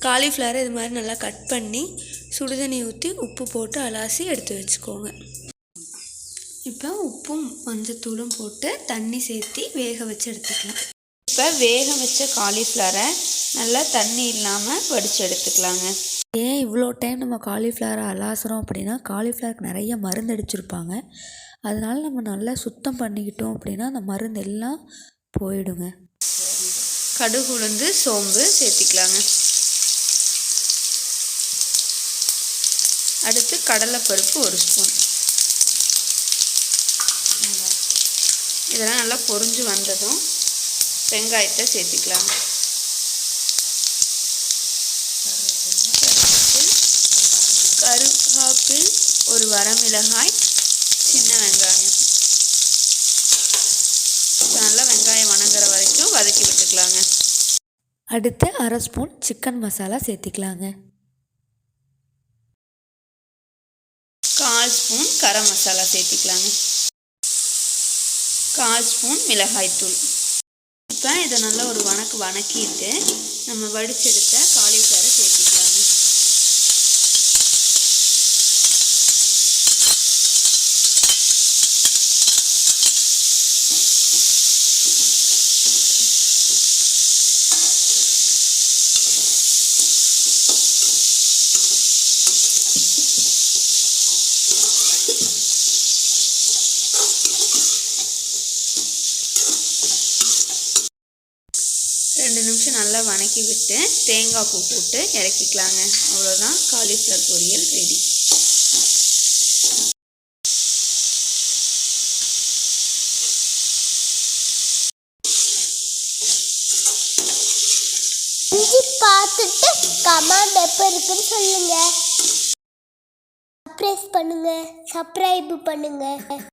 காலிஃப்ளவரை இது மாதிரி நல்லா கட் பண்ணி சுடுதண்ணி ஊற்றி உப்பு போட்டு அலாசி எடுத்து வச்சுக்கோங்க. இப்போ உப்பும் மஞ்சத்தூளும் போட்டு தண்ணி சேர்த்து வேக வச்சு எடுத்துக்கலாம். இப்போ வேக வச்ச காலிஃப்ளவரை நல்லா தண்ணி இல்லாமல் வடித்து எடுத்துக்கலாங்க. ஏன் இவ்வளோ டைம் நம்ம காலிஃப்ளவரை அலாசுகிறோம் அப்படின்னா காலிஃப்ளவருக்கு நிறைய மருந்து அடிச்சிருப்பாங்க. அதனால் நம்ம நல்லா சுத்தம் பண்ணிக்கிட்டோம் அப்படின்னா அந்த மருந்து எல்லாம் போயிடுங்க. கடுகு, உளுந்து, சோம்பு சேர்த்திக்கலாங்க. அடுத்து கடலைப்பருப்பு 1 ஸ்பூன். இதெல்லாம் நல்லா பொரிஞ்சு வந்ததும் வெங்காயத்தை சேர்த்திக்கலாங்க. கருவேப்பிலை, 1 வரமிளகாய், சின்ன வெங்காயம். நல்லா வெங்காயம் வணங்குற வரைக்கும் வதக்கி விட்டுக்கலாங்க. அடுத்து 1/2 spoon chicken masala சேர்த்திக்கலாங்க. 1/4 spoon garam masala சேர்த்திக்கலாங்க. 1/4 spoon மிளகாய்த்தூள். இப்போ இதை நல்லா ஒரு வணக்கிட்டு நம்ம வடிச்செடுத்த காலிஃப்ளவரை சேர்த்திக்கலாங்க. ரெண்டு நிமிஷம் நல்லா வணக்கி விட்டு தேங்காய் பூ போட்டு இறக்கிக்கலாங்க. அவ்வளோதான், காலிஃப்ளவர் பொரியல் ரெடி. பார்த்துட்டு கமெண்ட் எப்போ இருக்குன்னு சொல்லுங்க. சப்ஸ்கிரைப் பண்ணுங்க.